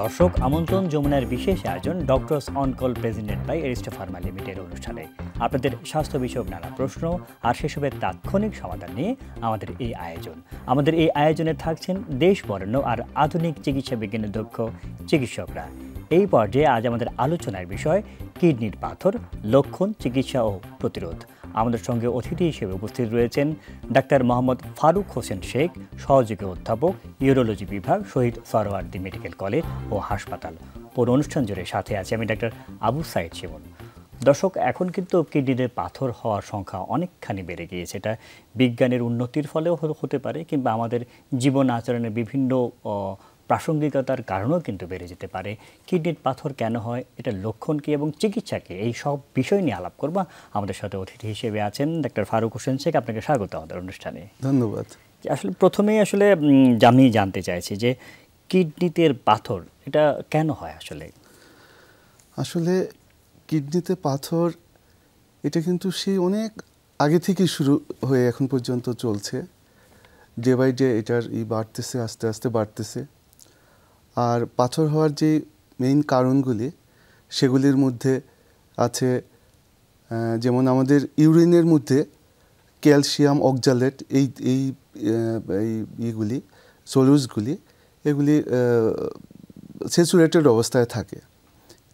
দর্শক আমন্ত্রণ যমুনার বিশেষ আয়োজন doctors on call presented by Aristo pharma limited অনুষ্ঠানে আপনাদের স্বাস্থ্য বিষয়ক নানা প্রশ্ন আর সেসবের তাৎক্ষণিক সমাধান নিয়ে আমাদের এই আয়োজন। আমাদের এই আয়োজনে থাকছেন দেশ বরেণ্য আর আধুনিক চিকিৎসা বিজ্ঞানের দক্ষ চিকিৎসকরা। এই পর্যায়ে আজ আমাদের আলোচনার বিষয় কিডনির পাথর, লক্ষণ, চিকিৎসা ও প্রতিরোধ। আমাদের সঙ্গে অতিথি হিসেবে উপস্থিত রয়েছেন ডাক্তার মোহাম্মদ ফারুক হোসেন শেখ, সহযোগী অধ্যাপক, ইউরোলজি বিভাগ, শহীদ সরওয়ার্দী মেডিকেল কলেজ ও হাসপাতাল। পুরো অনুষ্ঠান জুড়ে সাথে আছে আমি ডাক্তার আবু সাইদ শিমুল। দর্শক, এখন কিন্তু কিডনিতে পাথর হওয়ার সংখ্যা অনেকখানি বেড়ে গিয়েছে। এটা বিজ্ঞানের উন্নতির ফলেও হতে পারে, কিংবা আমাদের জীবন আচরণের বিভিন্ন প্রাসঙ্গিকতার কারণেও কিন্তু বেড়ে যেতে পারে। কিডনির পাথর কেন হয়, এটা লক্ষণ কী এবং চিকিৎসা কী, এই সব বিষয় নিয়ে আলাপ করব। আমাদের সাথে অতিথি হিসেবে আছেন ডাক্তার ফারুক হোসেন শেখ। আপনাকে স্বাগত আমাদের অনুষ্ঠানে। ধন্যবাদ। আসলে প্রথমেই আমি জানতে চাইছি যে কিডনিতে পাথর এটা কেন হয় আসলে কিডনিতে পাথর এটা কিন্তু সেই অনেক আগে থেকে শুরু হয়ে এখন পর্যন্ত চলছে। ডে বাই ডে এটার বাড়তেছে, আস্তে আস্তে বাড়তেছে। আর পাথর হওয়ার যে মেইন কারণগুলি সেগুলির মধ্যে আছে যেমন আমাদের ইউরিনের মধ্যে ক্যালসিয়াম অক্সালেট এইগুলি সলিউসগুলি এগুলি স্যাচুরেটেড অবস্থায় থাকে।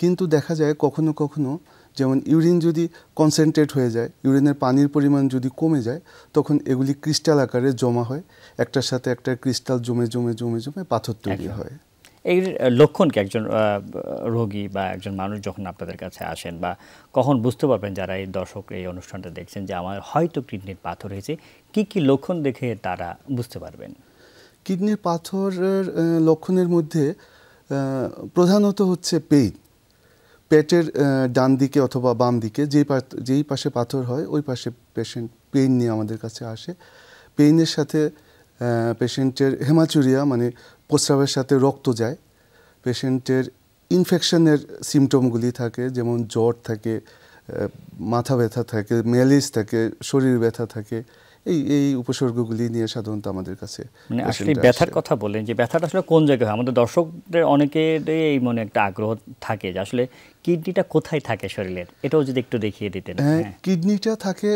কিন্তু দেখা যায় কখনো কখনো যেমন ইউরিন যদি কনসেন্ট্রেট হয়ে যায়, ইউরিনের পানির পরিমাণ যদি কমে যায়, তখন এগুলি ক্রিস্টাল আকারে জমা হয়, একটার সাথে একটা ক্রিস্টাল জমে জমে জমে জমে পাথর তৈরি হয়। এই লক্ষণ কি একজন রোগী বা একজন মানুষ যখন আপনাদের কাছে আসেন, বা কখন বুঝতে পারবেন যারা এই দর্শক এই অনুষ্ঠানটা দেখছেন যে আমার হয়তো কিডনির পাথর হয়েছে, কি কি লক্ষণ দেখে তারা বুঝতে পারবেন? কিডনির পাথরের লক্ষণের মধ্যে প্রধানত হচ্ছে পেইন। পেটের ডান দিকে অথবা বাম দিকে যেই পাশে পাথর হয় ওই পাশে পেশেন্ট পেইন নিয়ে আমাদের কাছে আসে। পেইনের সাথে পেশেন্টের হেমাচুরিয়া মানে প্রস্রাবের সাথে রক্ত যায়। পেশেন্টের ইনফেকশনের সিমটমগুলি থাকে, যেমন জ্বর থাকে, মাথা ব্যথা থাকে, ম্যালিস থাকে, শরীর ব্যথা থাকে। এই উপসর্গগুলি নিয়ে সাধারণত আমাদের কাছে আসলে ব্যথার কথা বলেন, যে ব্যথাটা আসলে কোন জায়গায় হয়? আমাদের দর্শকদের অনেকের এই মনে একটা আগ্রহ থাকে যে আসলে কিডনিটা কোথায় থাকে শরীরের, এটাও যদি একটু দেখিয়ে দিতেন। কিডনিটা থাকে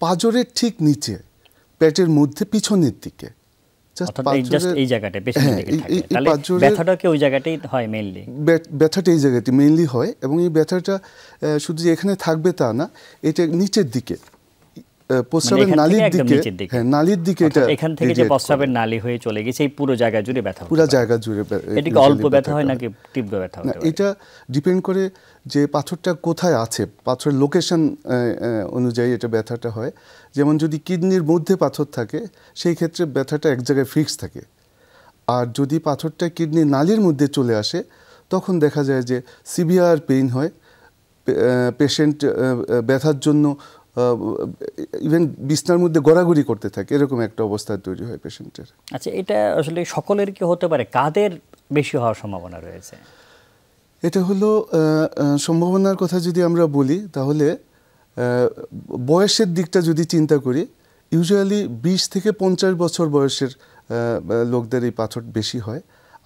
পাঁজরের ঠিক নিচে, পেটের মধ্যে পিছনের দিকে। ব্যথাটা এই জায়গাটি মেইনলি হয়, এবং এই ব্যথাটা শুধু যে এখানে থাকবে তা না, এটা নিচের দিকে প্রস্রাবের নালীর দিকে, নালীর দিকে, এটা এখান থেকে যে প্রস্রাবের নালী হয়ে চলে গেছে এই পুরো জায়গা জুড়ে ব্যথা, পুরো জায়গা জুড়ে। এটা কি অল্প ব্যথা হয় নাকি তীব্র ব্যথা হয়? এটা ডিপেন্ড করে যে পাথরটা কোথায় আছে, পাথরের লোকেশন অনুযায়ী এটা ব্যথাটা হয়। যেমন যদি কিডনির মধ্যে পাথর থাকে সেই ক্ষেত্রে ব্যথাটা এক জায়গায় ফিক্স থাকে। আর যদি পাথরটা কিডনির নালীর মধ্যে চলে আসে তখন দেখা যায় যে সিভিয়ার পেইন হয়। পেশেন্ট ব্যথার জন্য ইভেন বিছনার মধ্যে গড়াগড়ি করতে থাকে, এরকম একটা অবস্থা তৈরি হয় পেশেন্টের। আচ্ছা, এটা আসলে সকলের কি হতে পারে? কাদের বেশি হওয়ার সম্ভাবনা রয়েছে? এটা হলো সম্ভাবনার কথা যদি আমরা বলি তাহলে বয়সের দিকটা যদি চিন্তা করি, ইউজুয়ালি 20 থেকে 50 বছর বয়সের লোকদের এই পাথর বেশি হয়।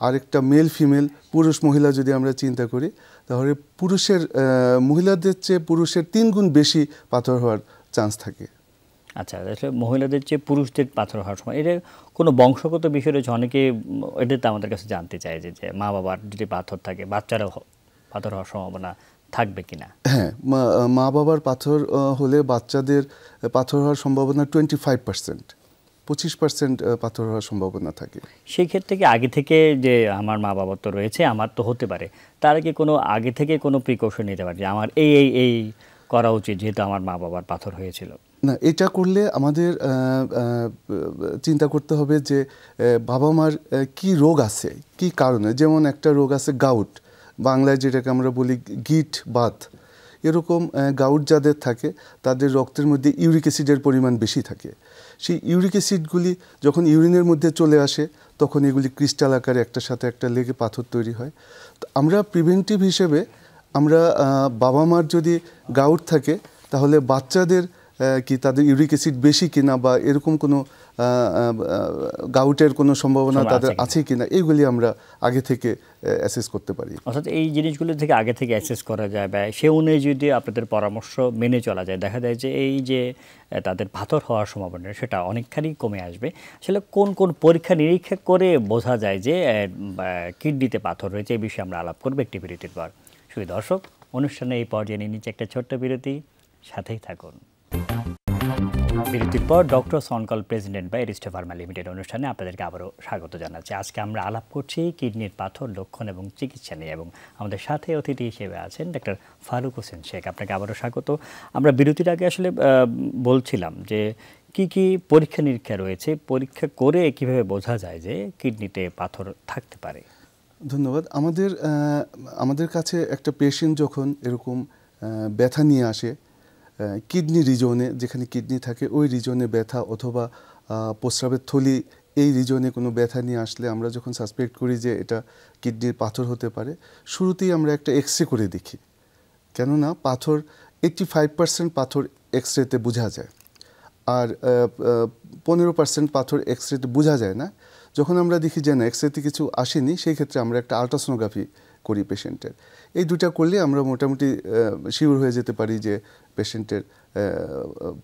আরেকটা মেল ফিমেল, পুরুষ মহিলা যদি আমরা চিন্তা করি তাহলে মহিলাদের চেয়ে পুরুষের 3 গুণ বেশি পাথর হওয়ার চান্স থাকে। আচ্ছা, আসলে মহিলাদের চেয়ে পুরুষদের পাথর হওয়ার সময় এটা কোনো বংশগত বিষয় রয়েছে? অনেকে এটা তো আমাদের কাছে জানতে চায় যে মা বাবার যদি পাথর থাকে বাচ্চারাও পাথর হওয়ার সম্ভাবনা থাকবে কিনা। হ্যাঁ, মা বাবার পাথর হলে বাচ্চাদের পাথর হওয়ার সম্ভাবনা 25%, 25% পাথর হওয়ার সম্ভাবনা থাকে। সেই ক্ষেত্রে কি আগে থেকে যে আমার মা বাবার তো রয়েছে, আমার তো হতে পারে, তারা কি কোনো আগে থেকে কোনো প্রিকশন নিতে পারে যে আমার এই করা উচিত যেহেতু আমার মা বাবার পাথর হয়েছিল? না, এটা করলে আমাদের চিন্তা করতে হবে যে বাবা মার কি রোগ আছে, কি কারণে। যেমন একটা রোগ আছে গাউট, বাংলায় যেটাকে আমরা বলি গিট বাত। এরকম গাউট যাদের থাকে তাদের রক্তের মধ্যে ইউরিক অ্যাসিডের পরিমাণ বেশি থাকে। সেই ইউরিক অ্যাসিডগুলি যখন ইউরিনের মধ্যে চলে আসে তখন এগুলি ক্রিস্টাল আকারে একটার সাথে একটা লেগে পাথর তৈরি হয়। তো আমরা প্রিভেন্টিভ হিসেবে আমরা বাবা মার যদি গাউট থাকে তাহলে বাচ্চাদের কি তাদের ইউরিক অ্যাসিড বেশি কিনা বা এরকম কোনো গাউটের কোনো সম্ভাবনা তাদের আছে কিনা, এইগুলি আমরা আগে থেকে অ্যাসেস করতে পারি। অর্থাৎ এই জিনিসগুলো থেকে আগে থেকে অ্যাসেস করা যায় বা সে অনুযায়ী যদি আপনাদের পরামর্শ মেনে চলা যায়, দেখা যায় যে এই যে তাদের পাথর হওয়ার সম্ভাবনা সেটা অনেকখানি কমে আসবে। আসলে কোন কোন পরীক্ষা নিরীক্ষা করে বোঝা যায় যে কিডনিতে পাথর রয়েছে, এই বিষয়ে আমরা আলাপ করবো একটি বিরতির পর। শুধু দর্শক, অনুষ্ঠানে এই পর্যায়ে নিয়ে নিচ্ছে একটা ছোট্ট বিরতি, সাথেই থাকুন। বিরতির পর doctors on Call presented by Aristopharma limited অনুষ্ঠানে আপনাদেরকে আবারও স্বাগত জানাচ্ছি। আজকে আমরা আলাপ করছি কিডনির পাথর লক্ষণ এবং চিকিৎসা নিয়ে, এবং আমাদের সাথে অতিথি হিসেবে আছেন ডাক্তার ফারুক হোসেন শেখ। আপনাকে আবারও স্বাগত। আমরা বিরতির আগে আসলে বলছিলাম যে কি কি পরীক্ষা নিরীক্ষা রয়েছে, পরীক্ষা করে কিভাবে বোঝা যায় যে কিডনিতে পাথর থাকতে পারে। ধন্যবাদ। আমাদের কাছে একটা পেশেন্ট যখন এরকম ব্যথা নিয়ে আসে কিডনি রিজনে, যেখানে কিডনি থাকে ওই রিজনে ব্যথা, অথবা প্রস্রাবের থলি এই রিজনে কোনো ব্যথা নিয়ে আসলে আমরা যখন সাসপেক্ট করি যে এটা কিডনির পাথর হতে পারে, শুরুতেই আমরা একটা এক্সরে করে দেখি। কেননা পাথর 85% পাথর এক্সরেতে বোঝা যায়, আর 15% পাথর এক্সরেতে বোঝা যায় না। যখন আমরা দেখি যে না এক্সরেতে কিছু আসেনি, সেই ক্ষেত্রে আমরা একটা আলট্রাসোনোগ্রাফি করি পেশেন্টের। এই দুটা করলে আমরা মোটামুটি শিওর হয়ে যেতে পারি যে পেশেন্টের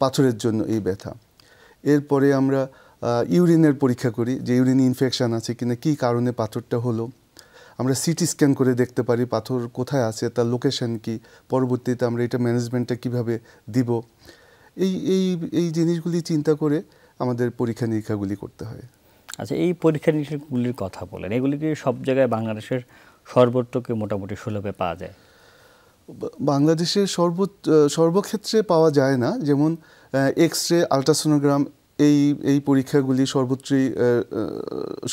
পাথরের জন্য এই ব্যথা। এরপরে আমরা ইউরিনের পরীক্ষা করি যে ইউরিনে ইনফেকশান আছে কিনা, কী কারণে পাথরটা হলো। আমরা সিটি স্ক্যান করে দেখতে পারি পাথর কোথায় আছে, তার লোকেশন কি, পরবর্তীতে আমরা এটা ম্যানেজমেন্টটা কিভাবে দিব। এই জিনিসগুলি চিন্তা করে আমাদের পরীক্ষা নিরীক্ষাগুলি করতে হয়। আচ্ছা, এই পরীক্ষা নিরীক্ষাগুলির কথা বলেন, এগুলি কি সব জায়গায় বাংলাদেশের সর্বত্রকে মোটামুটি সুলভে পাওয়া যায়? বাংলাদেশের সর্বক্ষেত্রে পাওয়া যায় না। যেমন এক্সরে, আলট্রাসোনোগ্রাম এই পরীক্ষাগুলি সর্বত্রই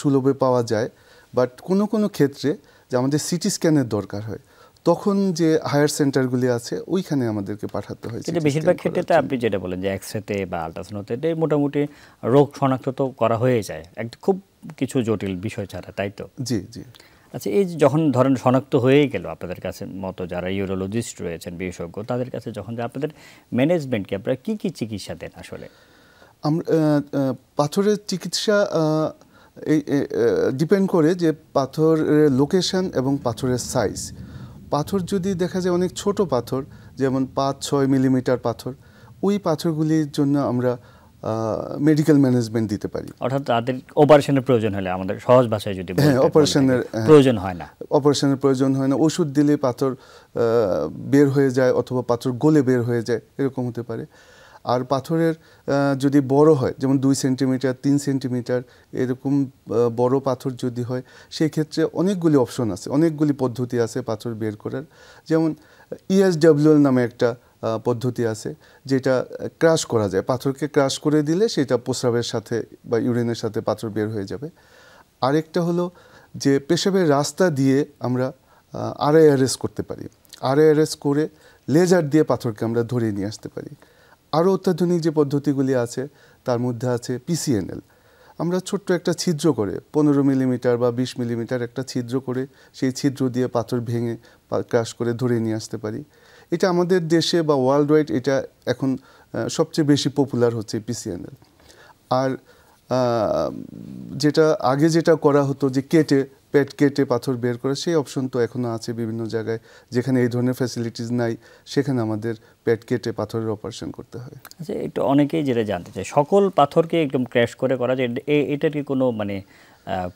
সুলভে পাওয়া যায়। বাট কোনো কোনো ক্ষেত্রে যে আমাদের সিটি স্ক্যানের দরকার হয়, তখন যে হায়ার সেন্টারগুলি আছে ওইখানে আমাদেরকে পাঠাতে হয়। কিন্তু বেশিরভাগ ক্ষেত্রে তো আপনি যেটা বলেন যে এক্সরেতে বা আলট্রাসোনোতে মোটামুটি রোগ শনাক্ত তো করা হয়ে যায়, খুব কিছু জটিল বিষয় ছাড়া, তাই তো? জি জি। আচ্ছা, এই যখন ধরেন শনাক্ত হয়ে গেল আপনাদের কাছে মতো যারা ইউরোলজিস্ট রয়েছেন বিশেষজ্ঞ, তাদের কাছে যখন আপনাদের ম্যানেজমেন্টকে আপনারা কী কী চিকিৎসা দেন? আসলে আমরা পাথরের চিকিৎসা ডিপেন্ড করে যে পাথরের লোকেশন এবং পাথরের সাইজ। পাথর যদি দেখা যায় অনেক ছোট পাথর, যেমন 5-6 মিলিমিটার পাথর, ওই পাথরগুলির জন্য আমরা মেডিকেল ম্যানেজমেন্ট দিতে পারি। অর্থাৎ তাদের অপারেশনের প্রয়োজন হলে, আমাদের সহজ ভাষায় যদি অপারেশনের প্রয়োজন হয় না, অপারেশনের প্রয়োজন হয় না, ওষুধ দিলে পাথর বের হয়ে যায় অথবা পাথর গলে বের হয়ে যায়, এরকম হতে পারে। আর পাথরের যদি বড় হয়, যেমন 2 সেন্টিমিটার 3 সেন্টিমিটার এরকম বড় পাথর যদি হয়, সেই ক্ষেত্রে অনেকগুলি অপশন আছে, অনেকগুলি পদ্ধতি আছে পাথর বের করার। যেমন ESWL নামে একটা পদ্ধতি আছে, যেটা ক্রাশ করা যায়। পাথরকে ক্রাশ করে দিলে সেটা প্রস্রাবের সাথে বা ইউরিনের সাথে পাথর বের হয়ে যাবে। আরেকটা হলো যে পেশাবের রাস্তা দিয়ে আমরা RIRS করতে পারি। RIRS করে লেজার দিয়ে পাথরকে আমরা ধরিয়ে নিয়ে আসতে পারি। আরও অত্যাধুনিক যে পদ্ধতিগুলি আছে তার মধ্যে আছে PCNL। আমরা ছোট্ট একটা ছিদ্র করে 15 মিলিমিটার বা 20 মিলিমিটার একটা ছিদ্র করে সেই ছিদ্র দিয়ে পাথর ভেঙে ক্রাশ করে ধরিয়ে নিয়ে আসতে পারি। এটা আমাদের দেশে বা ওয়ার্ল্ড ওয়াইড এটা এখন সবচেয়ে বেশি পপুলার হচ্ছে PCNL। আর যেটা করা হতো যে পেট কেটে পাথর বের করে, সেই অপশন তো এখনও আছে বিভিন্ন জায়গায়। যেখানে এই ধরনের ফ্যাসিলিটিস নাই, সেখানে আমাদের পেট কেটে পাথরের অপারেশন করতে হয়। আচ্ছা, একটু অনেকেই যেটা জানতে চায়, সকল পাথরকে একদম ক্র্যাশ করে করা যায়, এটার কি কোনো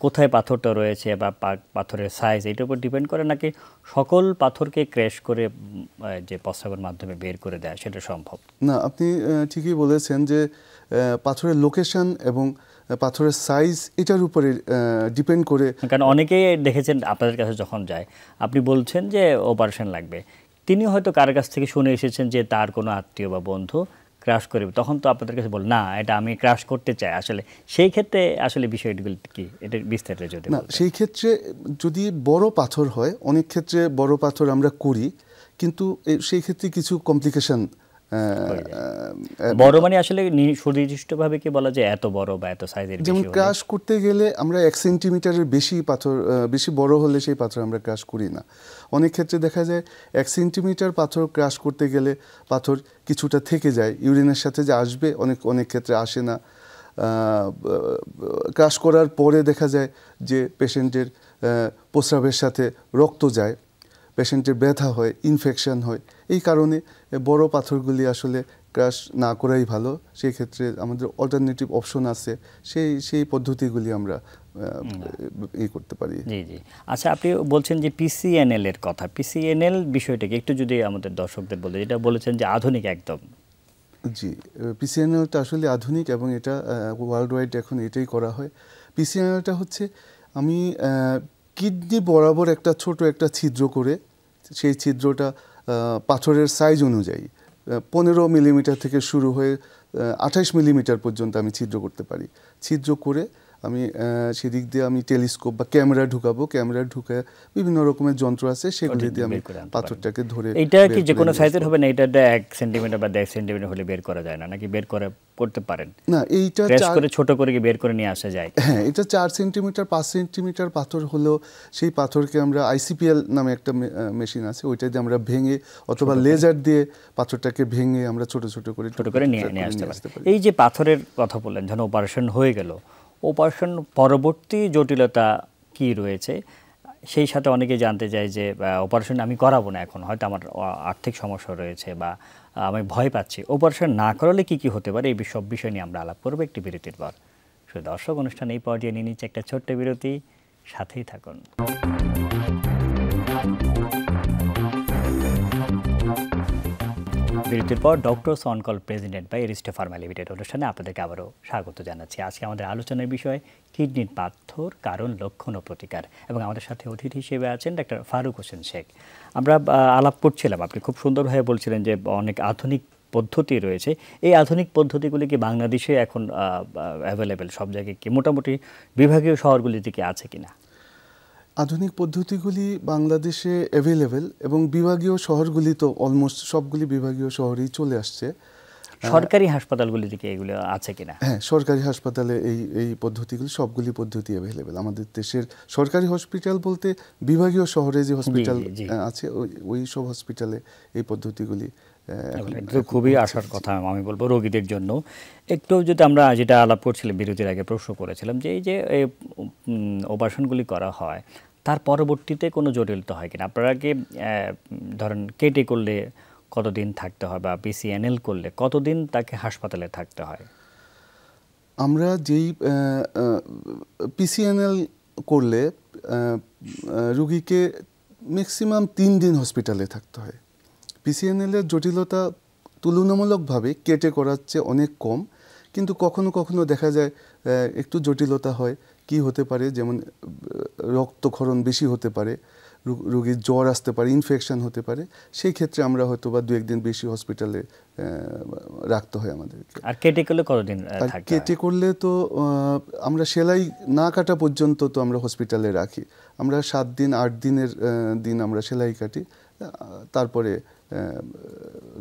কোথায় পাথরটা রয়েছে বা পাথরের সাইজ এটার উপর ডিপেন্ড করে, নাকি সকল পাথরকে ক্র্যাশ করে যে প্রস্রাবের মাধ্যমে বের করে দেয় সেটা সম্ভব? না, আপনি ঠিকই বলেছেন যে পাথরের লোকেশন এবং পাথরের সাইজ এটার উপরে ডিপেন্ড করে। কারণ অনেকেই দেখেছেন আপনাদের কাছে যখন যায়, আপনি বলছেন যে অপারেশন লাগবে, তিনি হয়তো কার কাছ থেকে শুনে এসেছেন যে তার কোনো আত্মীয় বা বন্ধু ক্রাশ করবে, তখন তো আপনাদের কাছে বল না এটা আমি ক্রাশ করতে চাই। আসলে সেই ক্ষেত্রে আসলে বিষয়গুলো কি, এটা বিস্তারিত যদি না, সেই ক্ষেত্রে যদি বড় পাথর হয়, অনেক ক্ষেত্রে বড় পাথর আমরা করি, কিন্তু সেই ক্ষেত্রে কিছু কমপ্লিকেশন বড় মানে আসলে সুনির্দিষ্টভাবে কি বলা যায় এত বড় বা এত সাইজের বেশি যেমন হলে? ক্রাশ করতে গেলে আমরা 1 সেন্টিমিটারের বেশি পাথর, বেশি বড় হলে সেই পাথর আমরা ক্রাশ করি না। অনেক ক্ষেত্রে দেখা যায় 1 সেন্টিমিটার পাথর ক্রাশ করতে গেলে পাথর কিছুটা থেকে যায়, ইউরিনের সাথে যে আসবে অনেক ক্ষেত্রে আসে না। ক্রাশ করার পরে দেখা যায় যে পেশেন্টের প্রস্রাবের সাথে রক্ত যায়, পেশেন্টের ব্যথা হয়, ইনফেকশন হয়। এই কারণে বড় পাথরগুলি আসলে ক্রাশ না করাই ভালো। সেই ক্ষেত্রে আমাদের অল্টারনেটিভ অপশন আছে, সেই পদ্ধতিগুলি আমরা করতে পারি। জি জি। আচ্ছা, আপনি বলছেন যে পিসিএনএল এর কথা, পিসিএনএল বিষয়টাকে একটু যদি আমাদের দর্শকদের বলে, যেটা বলেছেন যে আধুনিক একদম। জি, পিসিএনএলটা আসলে আধুনিক এবং এটা ওয়ার্ল্ড ওয়াইড এখন এটাই করা হয়। পিসিএনএলটা হচ্ছে আমি কিডনি বরাবর ছোট একটা ছিদ্র করে, সেই ছিদ্রটা পাথরের সাইজ অনুযায়ী 15 মিলিমিটার থেকে শুরু হয়ে 28 মিলিমিটার পর্যন্ত আমি ছিদ্র করতে পারি। ছিদ্র করে আমি সেদিক দিয়ে আমি টেলিস্কোপ বা ক্যামেরা ঢুকাবো, ক্যামেরা ঢুকে বিভিন্ন রকমের যন্ত্র আছে সেগুলি দিয়ে আমি পাথরটাকে ধরে। এইটা কি যে কোনো সাইজের হবে না? এটা 1 সেন্টিমিটার বা 1.5 সেন্টিমিটার হলে বের করা যায় না, নাকি বের করতে পারেন? না, এইটা করে ছোট করে কি বের করে নিয়ে আসা যায়? হ্যাঁ, এটা 4 সেন্টিমিটার 5 সেন্টিমিটার পাথর হলেও সেই পাথরকে আমরা আইসিপিএল নামে একটা মেশিন আছে, ওইটা দিয়ে আমরা ভেঙে অথবা লেজার দিয়ে পাথরটাকে ভেঙে আমরা ছোট করে নিয়ে আসতে পারি। এই যে পাথরের কথা বললেন, যখন অপারেশন হয়ে গেল, অপারেশন পরবর্তী জটিলতা কি রয়েছে? সেই সাথে অনেকে জানতে চায় যে অপারেশন আমি করাবো না, এখন হয়তো আমার আর্থিক সমস্যা রয়েছে বা আমি ভয় পাচ্ছি, অপারেশন না করালে কি কি হতে পারে, এই সব বিষয় নিয়ে আমরা আলাপ করবো একটি বিরতির পর। দর্শক, অনুষ্ঠান এই পর্যায়ে নিয়ে নিচ্ছে একটা ছোট্ট বিরতি, সাথেই থাকুন। বিরতির পর doctors on call presented by Aristo pharma limited অনুষ্ঠানে আপনাদেরকে আবারও স্বাগত জানাচ্ছি। আজকে আমাদের আলোচনার বিষয় কিডনির পাথর, কারণ, লক্ষণ ও প্রতিকার, এবং আমাদের সাথে অতিথি হিসেবে আছেন ডাক্তার ফারুক হোসেন শেখ। আমরা আলাপ করছিলাম, আপনি খুব সুন্দরভাবে বলছিলেন যে অনেক আধুনিক পদ্ধতি রয়েছে। এই আধুনিক পদ্ধতিগুলি কি বাংলাদেশে এখন অ্যাভেলেবেল সব জায়গায়, কি মোটামুটি বিভাগীয় শহরগুলিতে কি আছে কিনা? আধুনিক পদ্ধতিগুলি বাংলাদেশে অ্যাভেলেবেল এবং বিভাগীয় শহরগুলি তো অলমোস্ট সবগুলি বিভাগীয় শহরেই চলে আসছে। সরকারি হাসপাতালগুলি থেকে এগুলো আছে কিনা? হ্যাঁ, সরকারি হাসপাতালে এই পদ্ধতিগুলি, সবগুলি পদ্ধতি অ্যাভেলেবেল। আমাদের দেশের সরকারি হসপিটাল বলতে বিভাগীয় শহরে যে হসপিটাল আছে ওই সব হসপিটালে এই পদ্ধতিগুলি খুবই আশার কথা আমি বলবো রোগীদের জন্য। একটু যদি আমরা যেটা আলাপ করছিলাম বিরতির আগে, প্রশ্ন করেছিলাম যে এই যে অপারেশনগুলি করা হয় তার পরবর্তীতে কোনো জটিলতা হয় কিনা? আপনারা কি ধরেন কেটে করলে কতদিন থাকতে হয়, বা পিসিএনএল করলে কতদিন তাকে হাসপাতালে থাকতে হয়? আমরা যেই পিসিএনএল করলে রুগীকে ম্যাক্সিমাম 3 দিন হসপিটালে থাকতে হয়। পিসিএনএলের জটিলতা তুলনামূলকভাবে কেটে করার চেয়ে অনেক কম, কিন্তু কখনো কখনো দেখা যায় একটু জটিলতা হয়। কি হতে পারে, যেমন রক্তক্ষরণ বেশি হতে পারে, রোগীর জ্বর আসতে পারে, ইনফেকশন হতে পারে। সেই ক্ষেত্রে আমরা হয়তো বা 2-1 দিন বেশি হসপিটালে রাখতে হয় আমাদেরকে। আর কেটে করলে কতদিন থাকতে হয়? কেটে করলে তো আমরা সেলাই না কাটা পর্যন্ত তো আমরা হসপিটালে রাখি। আমরা 7 দিন 8 দিনের দিন আমরা সেলাই কাটি, তারপরে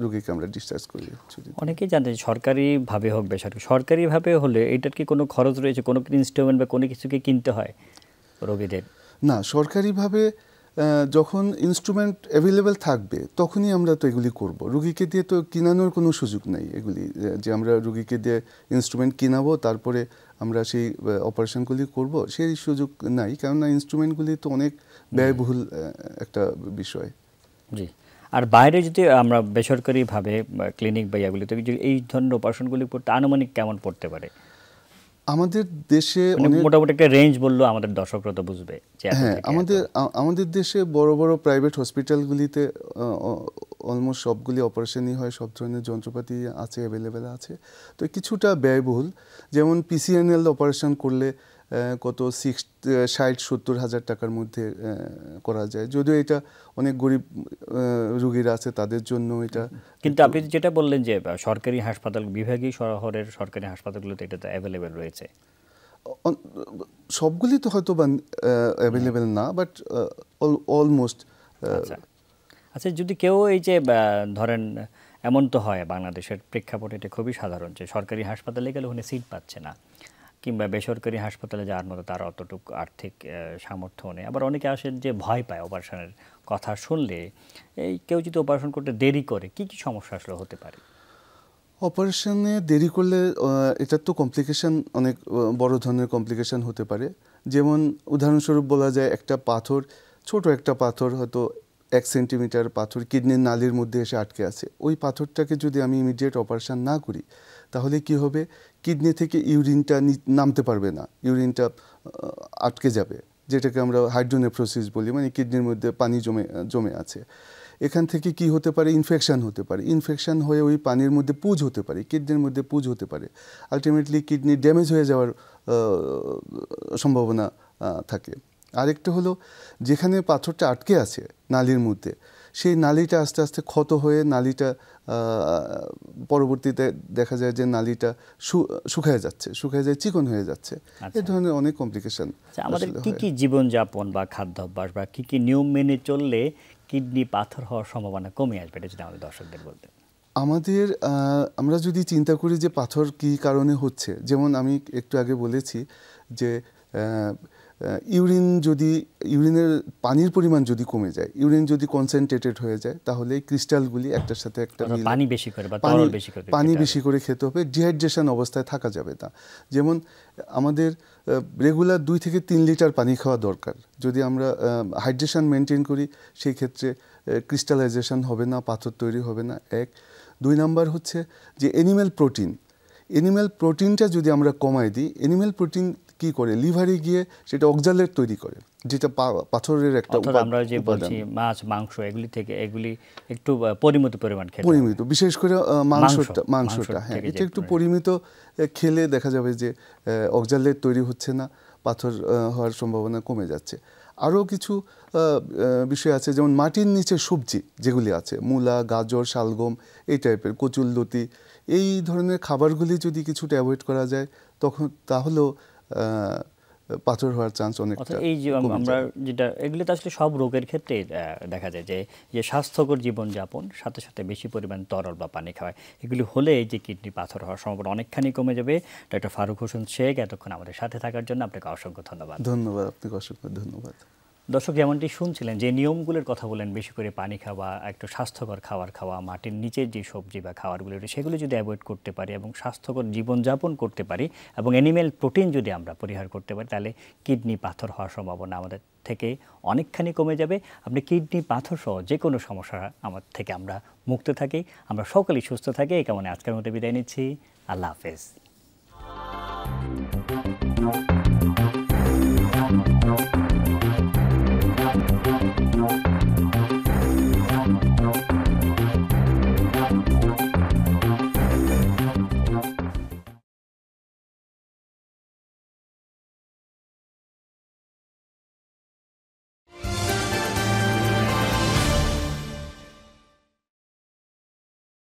রোগীকে আমরা ডিসচার্জ করি। অনেকেই জানতে সরকারিভাবে হোক বেসরকারি, সরকারিভাবে হলে এটার কি কোনো খরচ রয়েছে, কোনো ইনস্ট্রুমেন্ট বা কোনো কিছুকে কিনতে হয় রোগীদের? না, সরকারিভাবে যখন ইনস্ট্রুমেন্ট অ্যাভেলেবেল থাকবে তখনই আমরা তো এগুলি করব। রুগীকে দিয়ে তো কিনানোর কোনো সুযোগ নেই এগুলি, যে আমরা রুগীকে দিয়ে ইনস্ট্রুমেন্ট কিনাবো তারপরে আমরা সেই অপারেশনগুলি করব, সেই সুযোগ নাই। কেননা ইনস্ট্রুমেন্টগুলি তো অনেক ব্যয়বহুল একটা বিষয়। জি। আর বাইরে যদি আমরা বেসরকারিভাবে ক্লিনিক বা ইয়াগুলিতে এই ধরনের অপারেশনগুলি করতে আনুমানিক কেমন পড়তে পারে? আমাদের দেশে মোটামুটি একটা রেঞ্জ বললেও আমাদের দর্শকরা তো বুঝবে। হ্যাঁ, আমাদের দেশে বড় বড় প্রাইভেট হসপিটালগুলিতে অলমোস্ট সবগুলি অপারেশনই হয়, সব ধরনের যন্ত্রপাতি আছে, অ্যাভেলেবেল আছে। তো কিছুটা ব্যয়বহুল। যেমন পিসিএনএল অপারেশন করলে কত 60-70 হাজার টাকার মধ্যে করা যায়, যদিও এটা অনেক গরিব রোগীরা আছে তাদের জন্য এটা। কিন্তু আপনি যেটা বললেন যে সরকারি হাসপাতাল, বিভাগীয় শহরের সরকারি হাসপাতালগুলোতে এটা তো অ্যাভেলেবেল রয়েছে। সবগুলি তো হয়তো বা অ্যাভেলেবেল না, বাট অলমোস্ট। আচ্ছা, যদি কেউ এই যে ধরেন এমন তো হয় বাংলাদেশের প্রেক্ষাপটে এটা খুবই সাধারণ যে সরকারি হাসপাতালে গেলে ওখানে সিট পাচ্ছে না, কিংবা বেসরকারি হাসপাতালে যাওয়ার মতো তার অতটুকু আর্থিক সামর্থ্য নেই। আবার অনেকে আসেন যে ভয় পায় অপারেশনের কথা শুনলে। এই কেউ যদি অপারেশন করতে দেরি করে কি কি সমস্যা আসলে হতে পারে? অপারেশনে দেরি করলে এটার তো কমপ্লিকেশন অনেক বড় ধরনের কমপ্লিকেশন হতে পারে। যেমন উদাহরণস্বরূপ বলা যায় একটা পাথর, ছোট একটা পাথর, হয়তো 1 সেন্টিমিটার পাথর কিডনির নালির মধ্যে এসে আটকে আছে। ওই পাথরটাকে যদি আমি ইমিডিয়েট অপারেশন না করি তাহলে কি হবে, কিডনি থেকে ইউরিনটা নামতে পারবে না, ইউরিনটা আটকে যাবে, যেটাকে আমরা হাইড্রোনেফ্রোসিস বলি, মানে কিডনির মধ্যে পানি জমে আছে। এখান থেকে কি হতে পারে, ইনফেকশন হতে পারে, ইনফেকশন হয়ে ওই পানির মধ্যে পুজ হতে পারে, কিডনির মধ্যে পুজ হতে পারে, আলটিমেটলি কিডনি ড্যামেজ হয়ে যাওয়ার সম্ভাবনা থাকে। আরেকটা হলো, যেখানে পাথরটা আটকে আছে নালির মধ্যে, সেই নালিটা আস্তে আস্তে ক্ষত হয়ে নালিটা পরবর্তীতে দেখা যায় যে নালিটা শুকায় যায়, চিকন হয়ে যাচ্ছে। এই ধরনের অনেক কমপ্লিকেশন। আমাদের কি কি জীবনযাপন বা খাদ্যাভ্যাস বা কি কি নিয়ম মেনে চললে কিডনি পাথর হওয়ার সম্ভাবনা কমে আসবে, এটা যদি আমাদের দর্শকদের বলতেন। আমরা যদি চিন্তা করি যে পাথর কী কারণে হচ্ছে, যেমন আমি একটু আগে বলেছি যে ইউরিনের পানির পরিমাণ যদি কমে যায়, ইউরিন যদি কনসেন্ট্রেটেড হয়ে যায়, তাহলে ক্রিস্টালগুলি একটার সাথে একটা পানি বেশি করে খেতে হবে, ডিহাইড্রেশন অবস্থায় থাকা যাবে না। যেমন আমাদের রেগুলার 2 থেকে 3 লিটার পানি খাওয়া দরকার। যদি আমরা হাইড্রেশন মেনটেন করি সেই ক্ষেত্রে ক্রিস্টালাইজেশন হবে না, পাথর তৈরি হবে না। 1 2 নাম্বার হচ্ছে যে অ্যানিম্যাল প্রোটিনটা যদি আমরা কমাই দিই, অ্যানিম্যাল প্রোটিন কি করে, লিভারে গিয়ে সেটা অক্সালেট তৈরি করে, যেটা পাথরের একটা আমরা যে বলছি মাছ মাংস এগুলি একটু পরিমিত পরিমাণ খেতে, পরিমিত, বিশেষ করে মাংসটা, হ্যাঁ, এটা একটু পরিমিত খেলে দেখা যাবে যে অক্সালেট তৈরি হচ্ছে না, পাথর হওয়ার সম্ভাবনা কমে যাচ্ছে। আরও কিছু বিষয় আছে, যেমন মাটির নিচে সবজি যেগুলি আছে, মূলা, গাজর, শালগম, এই টাইপের, কচুরলতি, এই ধরনের খাবারগুলি যদি কিছুটা অ্যাভয়েড করা যায় তাহলেও পাথর হওয়ার চান্স অনেকটা। এই যে আমরা যেটা এগুলি তো আসলে সব রোগের ক্ষেত্রে দেখা যায় যে স্বাস্থ্যকর জীবনযাপন, সাথে সাথে বেশি পরিমাণ তরল বা পানি খাওয়া, এগুলি হলে এই যে কিডনি পাথর হওয়ার সম্ভাবনা অনেকখানি কমে যাবে। ডক্টর ফারুক হোসেন শেখ, এতক্ষণ আমাদের সাথে থাকার জন্য আপনাকে অসংখ্য ধন্যবাদ। আপনাকে অসংখ্য ধন্যবাদ। দর্শক, যেমনটি শুনছিলেন যে নিয়মগুলোর কথা বলেন, বেশি করে পানি খাওয়া, একটু স্বাস্থ্যকর খাবার খাওয়া, মাটির নিচের যে সবজি বা খাবারগুলো সেগুলো যদি অ্যাভয়েড করতে পারি এবং স্বাস্থ্যকর জীবনযাপন করতে পারি এবং অ্যানিম্যাল প্রোটিন যদি আমরা পরিহার করতে পারি, তাহলে কিডনি পাথর হওয়ার সম্ভাবনা আমাদের থেকে অনেকখানি কমে যাবে। আপনি কিডনি পাথর সহ যে কোনো সমস্যা আমার থেকে আমরা মুক্ত থাকি, আমরা সকলেই সুস্থ থাকি। এই কারণে আজকের মতো বিদায় নিচ্ছি। আল্লাহ হাফেজ।